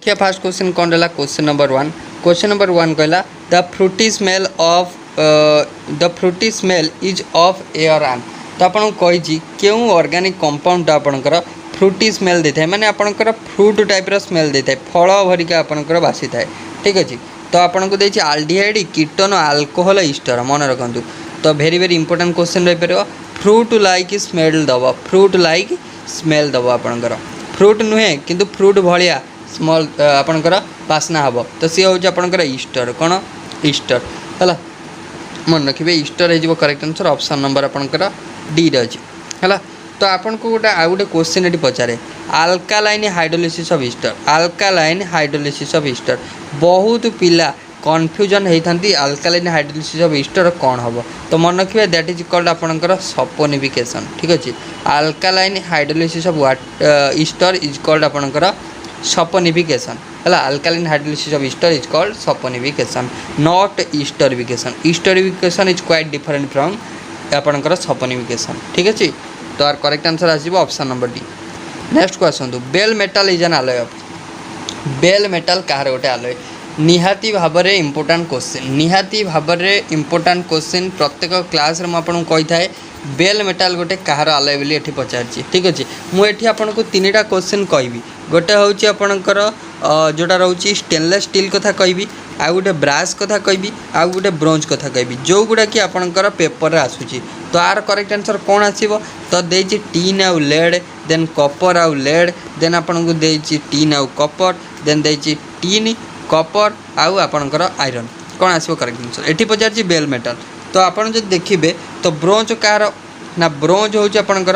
क्या fast question कौन रहा क्वेश्चन नंबर 1 कहला the Frooti smell is of air आन। तो आपको कही क्यों ऑर्गेनिक कंपाउंड आपणकर फ्रूटी स्मेल देता है माने आपणकर फ्रूट टाइप रो स्मेल देता है फल भरिका आपणकर बासी थाए ठीक अच्छे। तो आपको देती आल्डिहाइड कीटन अल्कोहल ईस्टर मन रखु। तो वेरी वेरी इंपोर्टेंट क्वेश्चन रही पार फ्रूट लाइक स्मेल दब फ्रूट लाइक स्मेल दब आपणकर फ्रूट नुहे किंतु फ्रूट भाया स्मल आपणकर बास्ना हम। तो सी हूँ आपणकर ईस्टर कौन ईस्टर है मन रखिए ईस्टर हो करेक्ट आंसर ऑप्शन नंबर आपणकर डी रही है। तो आपन को गोटे आउ गोटे क्वेश्चन ये पचारे alkaline hydrolysis of ester alkaline hydrolysis of ester बहुत पिला कन्फ्यूजन होती अल्कालाइन हाइड्रोलिसिस ऑफ ईस्टर कौन हम। तो मन रखिए दैट इज कॉल्ड आपणकर सपोनिफिकेशन ठीक अच्छे। Alkaline hydrolysis of ester is called आपणकर सपोनिफिकेशन है। Alkaline hydrolysis of ester is called saponification not esterification. Esterification is quite different from आपणकर सपोनिफिकेशन ठीक अच्छे। तो आर करेक्ट आंसर आसो option number D. Next question bell metal is an alloy of bell metal कहार गोटे alloy निहाती भाव में इंपोर्टाट क्वेश्चन निहाती भाव में इंपोर्टाट क्वेश्चन प्रत्येक क्लास रे आपको कही थाए बेल मेटाल गोटे कहार आलय बोली एठी पचारछि ठीक अच्छे। मुझे आपको तीन टा क्वेश्चन कहबी गोटे हूँ आपणकर जोटा रोचे स्टेनलेस स्टील कथा कहबी आ गोटे ब्रास कथा कहबी आ गोटे ब्रोंज कथा कहबी जो गुड़ा कि आपणकर पेपर आसूची। तो आर करेक्ट आंसर कौन आसीबो तो देछि टीन आउ लेड देन कॉपर आउ लेड देन आपन को देछि टीन आउ कॉपर देन देछि टीन कॉपर आउ आपणकर आयरन कौन आसीबो करेक्ट आंसर एठी पचारछि बेल मेटल। तो आपन जब देखिबे तो ब्रोंज कार ना ब्रोंज होछि आपणकर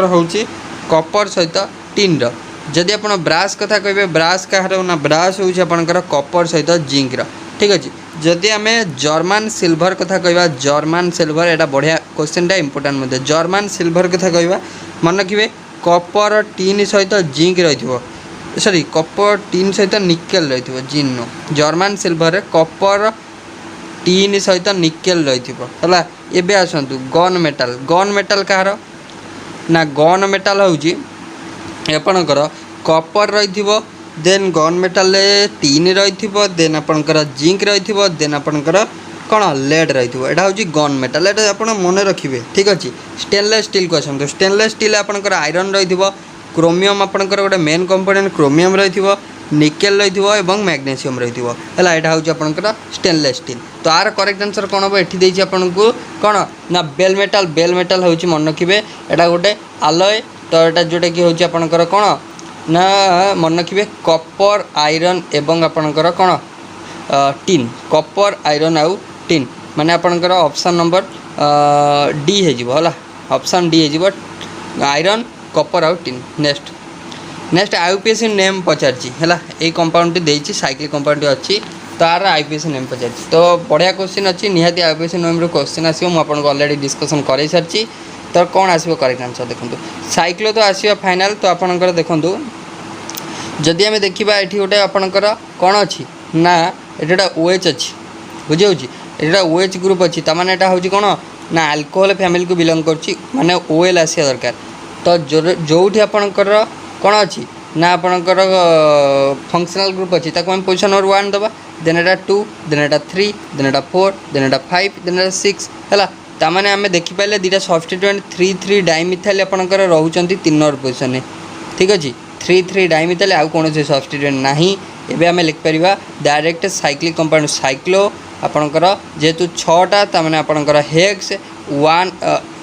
होछि कॉपर सहित टीन रो। जदि आप ब्रास कथा कहे ब्रास कहार ना ब्रास होछि आपणकर कॉपर सहित जिंक रो ठीक अच्छे। जदि आम जर्मान सिल्वर कथा कहवा जर्मान सिल्वर एटा बढ़िया क्वेश्चन इंपोर्टाट मत जर्मान सिल्वर कथा कहवा मन रखिए कॉपर टीन सहित जिंक रही सॉरी कॉपर टीन सहित निकेल रही जिन जर्मान सिल्वर कॉपर टीन सहित निकेल रही है। एबे आसतु गन मेटाल कहार ना गन मेटाल हूँ आपणकर कॉपर रही देन गन मेटाल टीन रही देन आपणकर जिंक रही देन आपणकर कौन लेड रही है हूँ गन मेटाल एटा आप मन रखिए ठीक अच्छे। स्टेनलेस स्टील को आसतु स्टेनलेस स्टील आपणकर आयरन रही क्रोमियम आपणकर गोटे मेन कंपोनेंट क्रोमियम रही निकेल रही और मैग्नेशियम रही है यहाँ हूँ आपणकर स्टेनलेस स्टील। तो आर करेक्ट आंसर कौन हम एठी आपन को कौन ना बेल मेटाल हूँ मन रखिए एटा गोटे आलय। तो यहाँ जोटा कि हूँ आपणकर कौन ना मन रखिए कॉपर आयरन एवं आपणकर कौन टीन कॉपर आयरन आउ टीन माने आपणकर ऑप्शन नंबर डी है ऑप्शन डी है आयरन कॉपर आउ टीन। नेक्स्ट आईपीएससी नेम पचारछि है ये कंपाउंड देछि साइकिल कंपाउंड अच्छी तो आर आईपीएससी नेम पचारछि। तो बढ़िया क्वेश्चन अच्छी निहाती आईपीएससी नेम रो क्वेश्चन आसियो मु आपन को ऑलरेडी डिस्कशन कर सारी। तो कौन आसियो करेक्ट आंसर देखो साइक्लो तो आसियो फाइनल। तो आपनकर देखो जदि आम देखा ये गोटे आपणकर कौन अच्छी ना ये ओएच अच्छी बुझे ये ओएच ग्रुप अच्छी ताने यहाँ हूँ कौन ना अल्कोहल फैमिली को बिलंग कर माने ओएल आसा दरकार। तो जो आपणकर कौन अच्छी ना आपणकर फंक्शनल ग्रुप अच्छी ताको हम पोजिशन नंबर 1 दबा देन एटा 2 देन एटा 3 देन एटा 4 देन एटा 5 देन एटा 6 है ताने आम देखिपारे दुटा सब्स्टिट्यूएंट 3,3 डाइमिथाइल आपणकर रोचंती 3 नंबर पोजिशन ठीक अच्छे 3,3 डाइमिथाइल आउ कौन से सब्स्टिट्यूएंट नहीं। एबे आम लिखिपर डायरेक्ट साइक्लिक कंपाउंड साइक्लो आपणकर जेहेतु 6टा ताने आपणकर हेक्स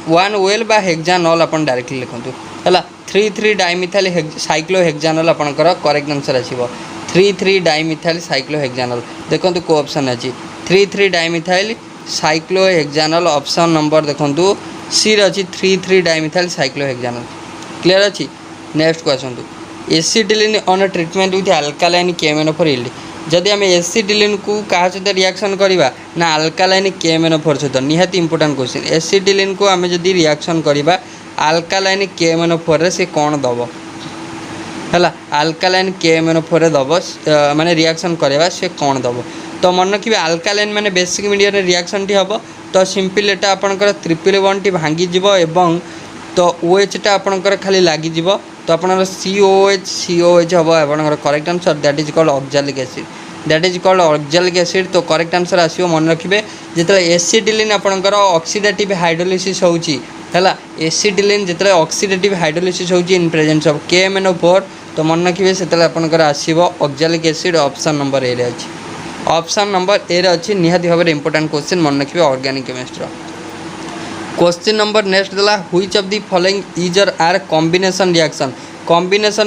1 ओएल बा हेक्सानॉल आपन डायरेक्टली लिखंतु है 3,3 डाइमिथाइल साइक्लो हेक्सानॉल आपणकर करेक्ट आंसर आसीबो 3,3 डाइमिथाइल साइक्लो हेक्सानॉल। देखंतु को ऑप्शन अछि 3,3 dimethyl cyclohexanol option number देखंतु सी रे अछि 3,3 डाइमिथाइल साइक्लो हेक्सानॉल क्लियर अछि। Next question acetylene on treatment with alkaline केएमएनओ4 यील्ड जदि आम एसिटिलीन को क्या सहित रिएक्शन करवा ना अल्कालाइन केएमएनओ4 सहित निहाती इंपोर्टेंट क्वेश्चन एसिटिलीन को आम जदि रिएक्शन करवा अल्कालाइन केएमएनओ4 से कौन दब है अल्कालाइन केएमएनओ4 दब माने रिएक्शन करवा से कौन दब। तो मन रखिए अल्कालाइन माने बेसिक मीडियम रिएक्शन टी हम तो सिंपल एटा आपनकर ट्रिपल बॉन्ड टी भांगी जीवो एवं तो ओएच टा आपनकर खाली लागी जीवो तो आपनकर COH हम आपनकर correct answer that is called oxalic acid that is called oxalic acid. तो करेक्ट आंसर आसियो मन रखिबे जेतले एसिटिलिन आपनकर ऑक्सीडेटिव हाइड्रोलिसिस होउची हैला एसिटिलिन जेतले ऑक्सीडेटिव हाइड्रोलिसिस होउची इन प्रेजेंस ऑफ KMnO4 तो मन रखिबे सेतले आपनकर आसीबो oxalic acid option number A रे अछि ऑप्शन नंबर ए रे अछि निहाती भाबरे इंपोर्टेंट क्वेश्चन मन रखिबे organic chemistry. Question number next देला which of the following is आर कॉम्बिनेशन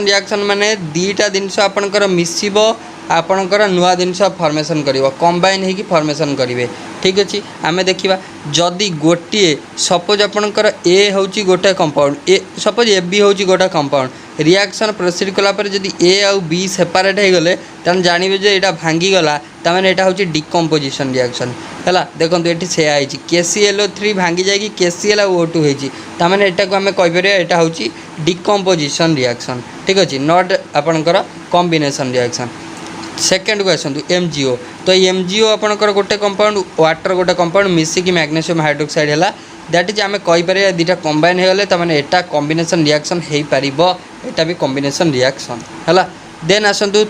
रिएक्शन माने दीटा जिनस आपनकर मिसिबो आपनकर नुआ जिनस फॉर्मेशन करिवो कंबाइन हेकी फॉर्मेशन करिवे ठीक अछि। आमे देखिबा जदी गोटिए सपोज आपनकर ए होउची गोटे compound A suppose A B होउची गोटे कंपाउंड रिएक्शन प्रोसीड कला पर जदी ए आउ बी सेपरेट हे गले तन जानिबे जे एटा भांगी गला त माने एटा होउची डिकम्पोजिशन रिएक्शन हैला देखंतु एठी से आइची KClO3 भांगी जाय कि KCl और O2 हेची त माने एटा को हमें कहि परिया एटा होउची डिकम्पोजिशन रिएक्शन ठीक अछि नॉट आपनकर combination reaction. Second question MgO तो MgO आपनकर गोटे कंपाउंड वाटर गोटे कंपाउंड मिसिकी मैग्नेशियम हाइड्रोक्साइड हैला दैट इज आमे कहि परिया दुटा कंबाइन हे गले त माने एटा कॉम्बिनेशन रिएक्शन हे परिबो एटा भी कॉम्बिनेशन रिएक्शन हैला। देन आसंतु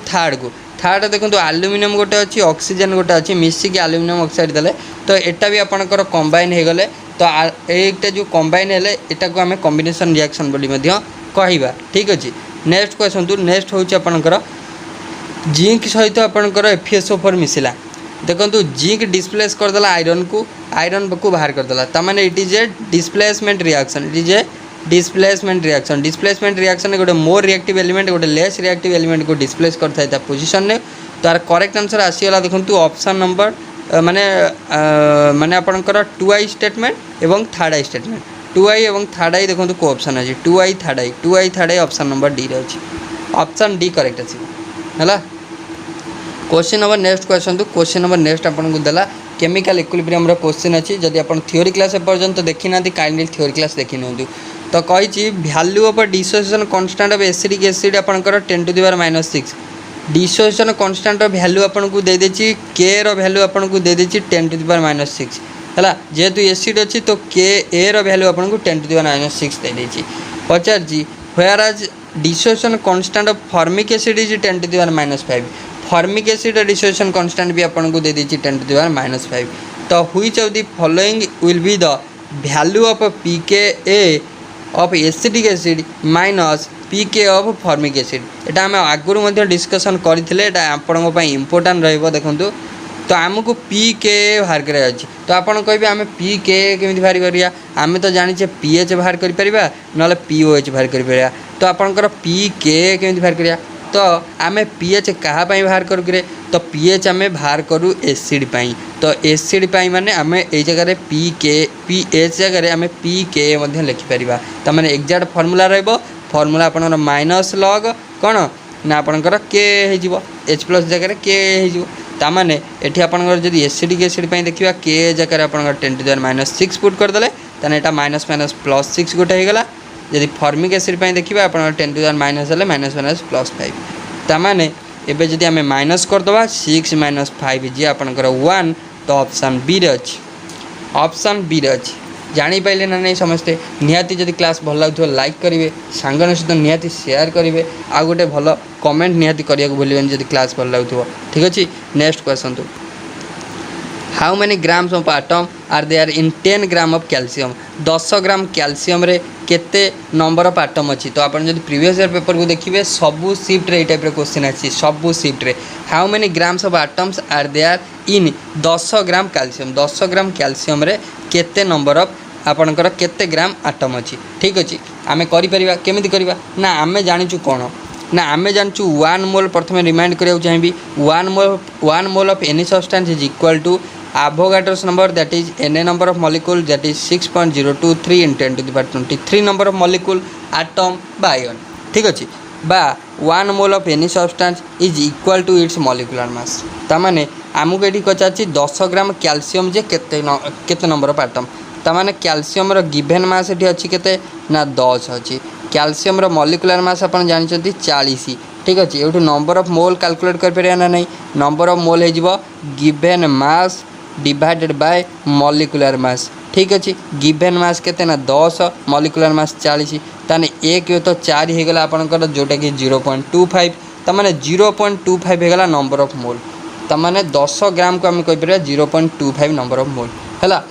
थर्ड देखंतु एल्युमिनियम गोटे अछि ऑक्सीजन गोटे अछि मिसिकी एल्युमिनियम ऑक्साइड देले तो एटा भी आपनकर कंबाइन हे गले तो एटा जो कंबाइन हेले एटा को हमें कॉम्बिनेशन रिएक्शन बोली मध्य कहिबा ठीक अछि। नेक्स्ट क्वेश्चन नेक्स्ट होउची आपनकर जिंक सहित आपनकर FeSO4 मिसिला देखंतु जिंक डिस्प्लेस कर देला आयरन को बाहर कर देला त माने it is a displacement reaction displacement reaction गोटे मोर रिएक्टिव एलिमेंट गोटे लेस रिएक्टिव एलिमेंट को डिस्प्लेस करता है पोजीशन ने तार करेक्ट आंसर आसीगला देखंतु ऑप्शन नंबर माने माने आपनकर 2i स्टेटमेंट एवं 3rd स्टेटमेंट 2i एवं 3rd देखंतु को ऑप्शन अछि 2i 3rd option number D रे अछि ऑप्शन डी करेक्ट अछि हैला। क्वेश्चन नंबर नेक्स्ट आपन को देला केमिकल इक्विलिब्रियम रो क्वेश्चन अछि जदि आपन थ्योरी क्लास पर्यंत देखि नांती काइंडली थ्योरी क्लास देखि नंतु तो कहिछि value of dissociation constant of acetic acid आपनकर 10 to the power -6 dissociation constant रो वैल्यू आपन को दे देछि k रो वैल्यू आपन को दे देछि 10 टू द पावर -6 हैला जेतु एसिड अछि तो k a रो वैल्यू आपन को 10 टू द पावर -6 दे देछि पचारछि where as dissociation constant of formic acid is 10 to the power -5 formic acid dissociation constant भी आपन को दे देछि 10 टू द पावर -5 तो which of the following will be the value of pKa of acetic acid minus pK of formic acid एटा हम आगुरु मध्ये discussion करथिले एटा आपन पई इंपोर्टेंट रहइबो देखंतु तो आमको pKa बाहर करे अछि तो आपन कहबे हम pKa केमिति बाहर करिया आमे तो जानि छे pH बाहर करि परिबा नले pOH बाहर करि परिबा तो आपनकर pKa केमिति बाहर करिया तो आमे pH कहा पई बाहर करू करे तो pH आमे बाहर करू एसिड पई तो एसिड पई माने आमे ए जगह रे pH जगह रे आमे pKa मध्ये लिखि परिबा त माने एग्जैक्ट फार्मूला रहइबो फार्मूला आपनकर माइनस लॉग कोन ना आपनकर k हे जिवो H प्लस जगह रे k हे जिवो ता माने एठी आपनकर जदी एसिडिक एसिड पई देखिबा k जगह रे आपनकर 10 टू द पावर -6 पुट कर देले तने एटा -+6 गोटे हे गला यदि फॉर्मिक एसिड पई देखिबा आपन 10 टू द माइनस हले -+5 ता माने एबे जदी हमें माइनस कर दबा 6 - 5 जे आपनकर 1 तो ऑप्शन बी रे अछि ऑप्शन बी रे अछि जानि पाइले ना नहीं समझते निहाती जदी क्लास भल लागथो लाइक करिवे सांगन सहित निहाती शेयर करिवे आ गोटे भल कमेंट निहाती करिया को भूलिबेन जदी क्लास भल लागथो ठीक अछि। नेक्स्ट क्वेश्चन तो how many grams of atom are there in 10 gram of calcium 10 gram calcium रे केते नंबर ऑफ एटम अछि तो आपण जदी प्रीवियस ईयर पेपर को देखिबे सबु शिफ्ट रे ए टाइप रे क्वेश्चन अछि सबु शिफ्ट रे how many grams of atoms are there in 10 gram calcium रे केते नंबर ऑफ आपनकर केते ग्राम एटम अछि ठीक अछि। आमे करि परिबा केमिति करिबा ना आमे जानिचु कोन ना आमे जानचु 1 मोल प्रथमे रिमाइंड करिया चाहिबी 1 mole of any substance is equal to Avogadro's number that is Na number of molecule that is 6.023 in 10 to the power 23 number of molecule atom by ion ठीक अछि बा 1 mole of any substance is equal to its molecular mass ता माने आमु केठी कचाची 10 gram calcium जे केते number of atom ता माने calcium रो given mass एठी अछि केते ना 10 अछि कैल्शियम रो मॉलिक्यूलर मास अपन जानि छथि 40 ठीक अछि एठु नंबर ऑफ मोल कैलकुलेट कर परिया ना नहीं नंबर ऑफ मोल हे जिवो given mass divided by molecular mass ठीक अच्छे गिवेन मास के 10 मॉलिक्यूलर मास 40 ताने एक तो 4 हो गला आपनकर जोटा कि 0.25 तमाने 0.25 होगा नंबर ऑफ मोल तमाने 10 ग्राम को आम कहीपर 0.25 नंबर ऑफ मोल है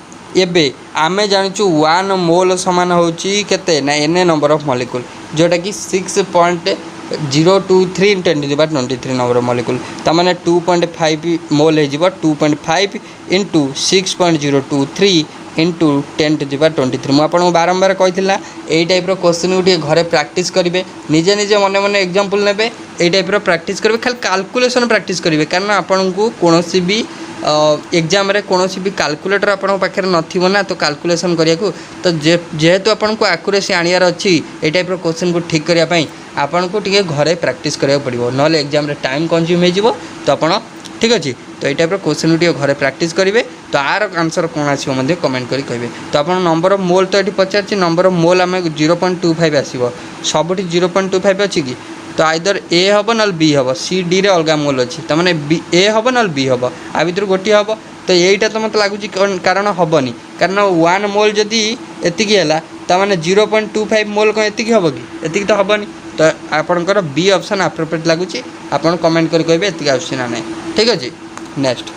एबे आमे जानिचु 1 मोल समान होची केते ना एन नंबर ऑफ मॉलिक्यूल जोटा कि 6.023 × 10⁻23 नंबर ऑफ मॉलिक्यूल तमाने 2.5 मोल हो 2.5 × 6.023 इंटू 10⁻23 मुझे आपको बारंबार कही यही टाइप क्वेश्चन गोटे घरे प्रैक्टिस करेंगे निजे निजे मन मन एग्जांपल ने यही टाइप प्रैक्टिस करेंगे खाली कैलकुलेशन प्रैक्टिस करेंगे कारण आपन को कौन भी एग्जाम रे कौन भी कैलकुलेटर आपन पाखे ना तो कैलकुलेशन करने तो जेहेतु आपन को एक्यूरेसी आनियार अच्छी ये टाइप क्वेश्चन को ठीक करने आपन को टे घरे प्रैक्टिस करा पड़ो ना एग्जाम रे टाइम कंज्यूम हो तो आप ठीक अच्छे तो ये टाइप क्वेश्चन टे घरे प्रैक्टिस करेंगे तो आर आंसर कौन आसो कमेंट करी कहे तो आप नंबर ऑफ मोल तो ये पचार नंबर ऑफ मोल आम 0.25 आसो सबुठ 0.25 अच्छी कि तो आइदर ए हम ना बी हम सी डी रे अलग मोल अच्छी तमाने बी ए हम ना बी हम आ भर गोटे हम तो यहीटा तो मतलब लगुच कारण हेनी कारण 1 मोल जदि एतिकी है तमाने 0.25 मोल कौन एतिकी हम कि तो हेनी तो आपंकर बी ऑप्शन एप्रोप्रिएट लगुच आप कमेंट कर कहे एतिकी आसुची ना नहीं ठीक अच्छे नेक्स्ट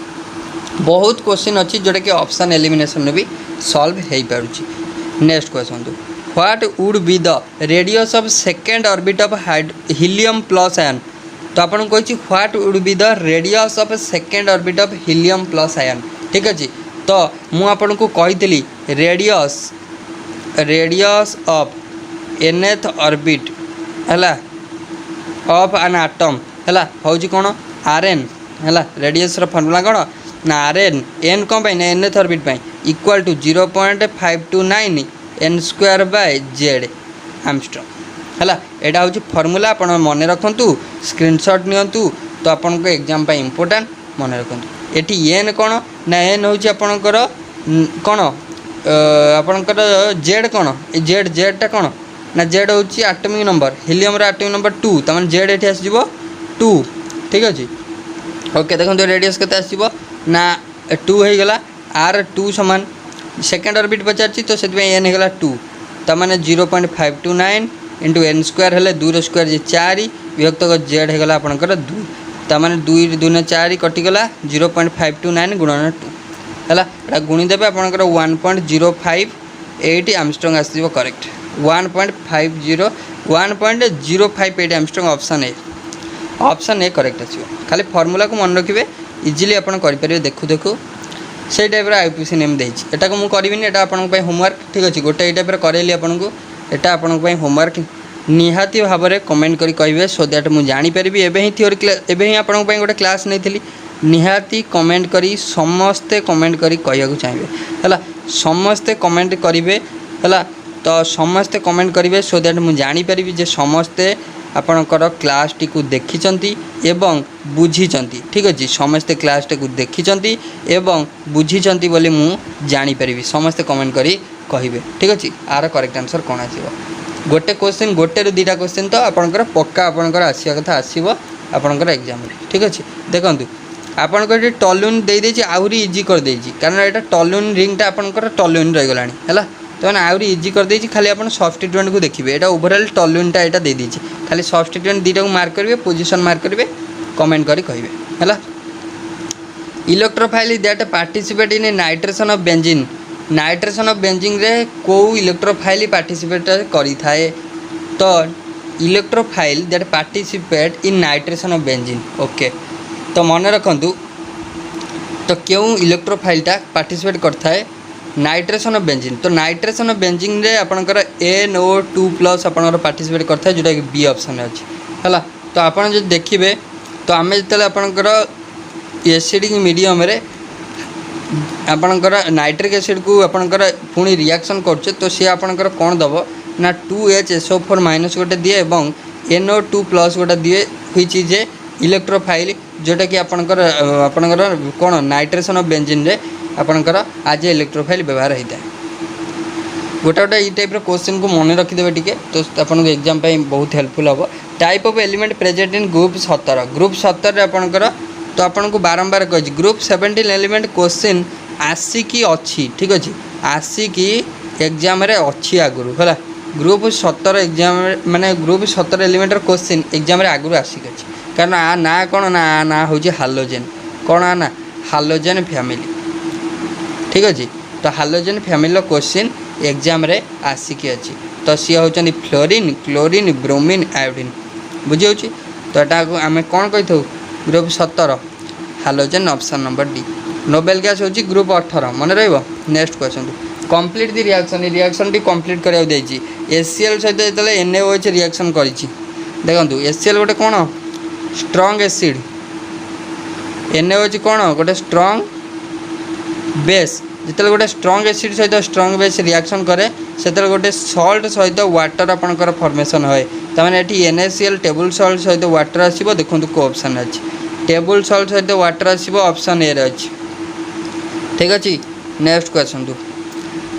बहुत क्वेश्चन अच्छी जोटा कि ऑप्शन एलिमिनेशन भी सॉल्व हो पारुची नेक्स्ट क्वेश्चन तो what would be the radius of second orbit of helium plus ion तो आपन कही what would be the radius of second orbit of helium plus ion ठीक अच्छे तो मुझे को कही रेडियस ऑफ एनथ ऑर्बिट है ऑफ एन आटम है हूँ कौन आर एन है रेडियस फर्मूला कौन ना आर एन एन कौन ना nth orbit equal to 0.529 N square by Z Armstrong है यहाँ हूँ फर्मूला आप मन रखु स्क्रीनशॉट नियंतु तो आपन को एग्जाम इम्पोर्टाट मन रखु ये एन कौन ना एन हूँ आपणकर कौन आपणकर जेड कौन जेड जेडटा कौन ना जेड हूँ atomic number helium atomic number 2 तमें जेड ये आसो 2 ठीक अच्छे ओके देखो रेडियस के आसो ना 2 हो गला आर 2 सामान सेकेंड ऑर्बिट पचार तो से एन होगा 2 तमाने 0.529 इंटू एन स्क्वायर है 2 स्क्वायर 4 विभक्त जेड होगा आपंकर 2 तमाने 2 2 4 कटिगला 0.529 गुणन 2 है गुणीदेवे आपंकर 1.058 आर्मस्ट्रॉन्ग आसो correct 1.058 Armstrong option A correct आसो खाली फर्मूला को मन रखिए इजिली आप करेंगे देखु देखु से टाइप आईपीसी नेम देती एटा को मुझे करी एटा आपंप होमवर्क ठीक अच्छे गोटे ये टाइप करेली आपको एटा आपंप होमवर्क निहाती भाव में कमेंट करी कहे सो दैट मुझे जानीपरि एवं ही थ्योरी क्लास एवं ही आपंप गोटे क्लास नहीं निहाती कमेंट करी समस्ते कमेंट करी कहूँ चाहिए है समस्ते कमेंट करेंगे है तो समस्ते कमेंट करेंगे सो दैट मुझे जानीपरि जे समस्ते आपणकर क्लास टी को देखी एवं बुझी ठीक अच्छे समस्ते क्लास टी को देखी एवं बुझी बोली मु जानीपरि समस्ते कमेंट करी कहे ठीक अच्छे आर करेक्ट आंसर कौन आसो गोटे क्वेश्चन गोटे रू 2टा क्वेश्चन तो आपणकर पक्का आपणकर आसिया कथा आसो आपणकर एग्जाम ठीक अच्छे देखूँ आपणकर ये टलुन दे आहरी इजी कर देछि कारण यहाँ टलुन रिंगटा आपणकर टलुन रहीगला है तो मैंने आहरी इजी कर देछि खाली आप सब्स्टिट्यूएंट को देखिए यहाँ ओवरऑल टलुनटा यहाँ दे देछि खाली सब्स्टिट्यूएंट 2टा को मार्क करेंगे पोजीशन मार्क करेंगे कमेंट करी कहे है electrophile that participate in nitration of benzene nitration of benzene रे को इलेक्ट्रोफाइल पार्टिसिपेट करी थाए तो electrophile that participate in nitration of benzene okay तो मन रखु तो क्यों इलेक्ट्रोफाइलटा पार्टिसिपेट करता है नाइट्रेशन ऑफ बेंजीन तो नाइट्रेशन ऑफ बेंजीन रे आपनकर NO2+ आपनकर पार्टिसिपेट करता है जोटा कि बी ऑप्शन अच्छी है तो आपन जो देखिए तो आम जो आपनकर एसिडिक मीडियम रे आपनकर नाइट्रिक एसिड को आपनकर पुणी रिएक्शन करछे तो सी आपनकर कौन दब ना 2HSO4- गोटे दिए और NO2+ गोटे दिए व्हिच इज ए इलेक्ट्रोफाइल जोटा कि आपनकर कौन नाइट्रेशन ऑफ बेंजीन रे आपनकर आज इलेक्ट्रोफाइल व्यवहार होता है गोटे गोटे ये टाइप क्वेश्चन को मन रखिदेवे टी तो आपन एग्जाम बहुत हेल्पफुल हम type of element present in group 17 रे आपनकर तो आपन को बारंबार कही ग्रुप 17 एलिमेंट क्वेश्चन आसिकी अच्छी ठीक अच्छे आसिकी एग्जाम रे अच्छी आगुरी है ग्रुप 17 एग्जाम माने ग्रुप 17 एलिमेंटर क्वेश्चन एग्जाम रे आगुरी आसिक अच्छी कारण आ ना कौन ना हूँ हालोजेन कौन आ ना हालोजेन फैमिली ठीक अच्छे तो हालोजेन फैमिली क्वेश्चन एग्जाम रे आसिक अच्छी तो सी होती फ्लोरीन क्लोरीन ब्रोमीन आयोडीन बुझे तो यहाँ आम कौन कही था group 17 halogen option number D noble gas होची ग्रुप 18 मन रहिबो next question complete the reaction T complete करिया देछि एचसीएल सहित जेतले एनएओएच रिएक्शन करिछि देखंतु एचसीएल गोटे कोन स्ट्रांग एसिड एनएओएच कोन गोटे स्ट्रांग बेस जेतले गोटे स्ट्रांग एसिड सहित स्ट्रांग बेस रिएक्शन करे सेतले गोटे सॉल्ट सहित वाटर आपनकर फॉर्मेशन होय तमाने एठी NaCl टेबल सॉल्ट सहित वाटर आसीबो देखंतु को ऑप्शन अछि टेबल सॉल्ट सहित वाटर आसीबो ऑप्शन ए रे अछि ठीक अच्छे next question to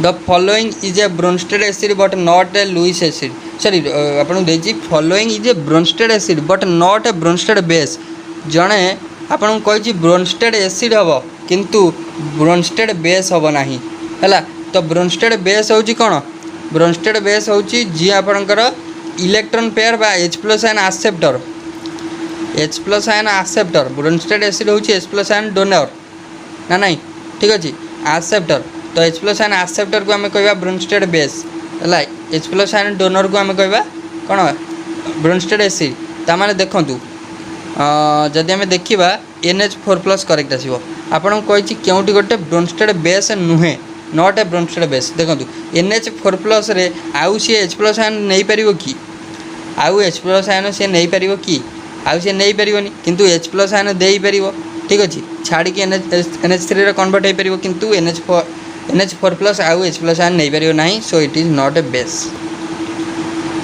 the following is a Bronsted acid but not a Lewis acid sorry आपन देछि following is a Bronsted acid but not a Bronsted base जणे आपन कहि ब्रोंस्टेड एसिड हबो किंतु ब्रोंस्टेड बेस हबो नाही हला तो ब्रोंस्टेड बेस होछि कोन ब्रोंस्टेड बेस होछि जी आपनकर इलेक्ट्रॉन पेयर बा H+ ion acceptor H+ ion acceptor Bronsted acid होछि H+ आयन डोनर ना नहीं ठीक अच्छे एक्सेप्टर तो H+ आयन एक्सेप्टर को आम कह ब्रोंस्टेड बेस है H+ आयन डोनर को आम कह कौन ब्रोंस्टेड एसिड ताने देखूँ जदि आम देखा NH4+ करेक्ट आसो आपन कही केउटी गोटे ब्रोंस्टेड बेस नुहे नॉट ए ब्रोंस्टेड बेस देखूँ NH4+ रे आउ सी H+ आयन नहीं पार कि आउ H+ आयन सी नहीं पार कि आउ सी नहीं पारनी किंतु H+ आयन दे पार ठीक अच्छे छाड़ी NH3 कन्वर्ट हो पार किंतु NH4+ आउ H+ आयन नहीं पार ना so it is not a base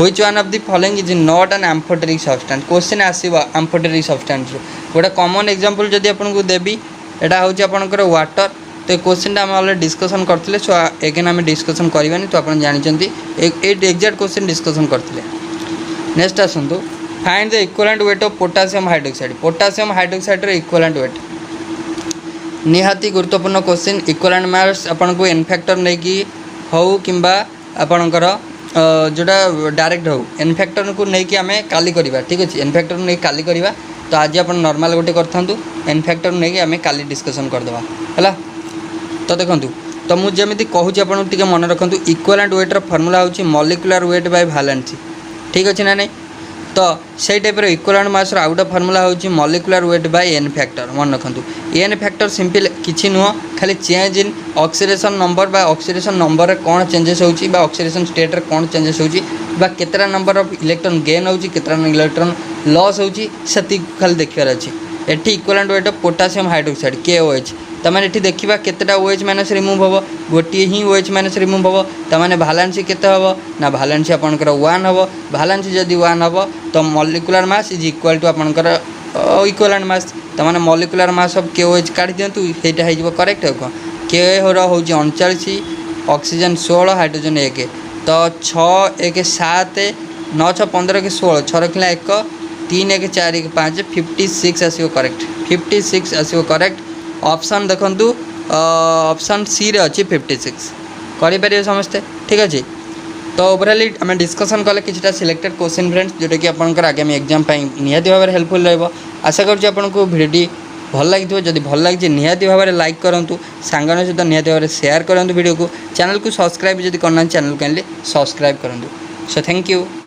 which one of the following is not an amphoteric substance question आसीबो एम्फोटेरिक सब्सटेंस गोटे कॉमन एग्जांपल जदि आपको देबी एटा होची आपनकर वाटर तो क्वेश्चन आम ऑलरेडी डिस्कसन करते सो एगेन आम डिस्कसन करवानी तो आप जानते एक्जाक्ट क्वेश्चन डिस्कसन करते नेक्स्ट आसतु find the equivalent weight of potassium hydroxide रे इक्विवेलेंट वेट निहाती गुरुत्वपूर्ण क्वेश्चन इक्विवेलेंट मास आपन को एन फैक्टर नहीं कि हो किंबा आपनकर जोड़ा डायरेक्ट हो एन फैक्टर को लेकिन आम काली करवा ठीक अच्छे एन फैक्टर नहीं काली करवा तो आज आप नॉर्मल गोटे करूँ एन फैक्टर नहीं आम काली डिस्कसन करदे है तो देखूँ तो मुझे कहूँ आपको मन रखु इक्विवेलेंट वेट्र फर्मूला हूँ मॉलिक्यूलर वेट बाय वैलेंसी ठीक अच्छे ना नहीं तो से टाइप इक्विवेलेंट मास आउ गोटे फर्मूला हूँ molecular weight by N factor मन रखु एन फैक्टर सिंपल किसी नुह खाली चेंज इन ऑक्सीडेशन नंबर बा ऑक्सीडेशन नंबर कौन चेंजेस होची बा ऑक्सीडेशन स्टेट रे कौन चेंजेस होची बा केतरा नंबर ऑफ इलेक्ट्रॉन गेन होची केतरा इलेक्ट्रॉन लॉस होची सती खाली देखिबार अछि एठी equivalent weight of potassium hydroxide KOH तमाने एठी देखिबा केतटा OH माइनस रिमूव हबो गोटी ही OH माइनस रिमूव हबो तमाने वैलेंसी केते हबो ना वैलेंसी आपनकर 1 हबो वैलेंसी जदी 1 हबो तो molecular mass is equal to आपनकर इक्विवेलेंट मास तमाने मॉलिक्यूलर मास ऑफ KOH काढी दियंतु सेटा हे जिवो करेक्ट हो K होरा होची 39 ऑक्सीजन 16 हाइड्रोजन 1 तो 6 1 7 9 6 15 के 16 6 रखला 1 3 1 4 1 5 56 आसीओ करेक्ट 56 आसीओ करेक्ट ऑप्शन देखंतु ऑप्शन सी रे अछि 56 करि परियो समस्ते ठीक अछि तो ओवरऑल आम डिस्कसन कले किछटा सिलेक्टेड क्वेश्चन फ्रेंड्स जोटा कि आपनकर आगामी एग्जाम पाई निहाती भाव हेल्पफुल रहबो आशा करछु आपनको वीडियो भल लगी जदि भल लगी निहाती भाव लाइक करूँ सांगन सहित निहाती भाव शेयर करूँ वीडियो को चैनल को सब्सक्राइब जदि करना चैनल को सब्सक्राइब करूँ सो थैंक यू।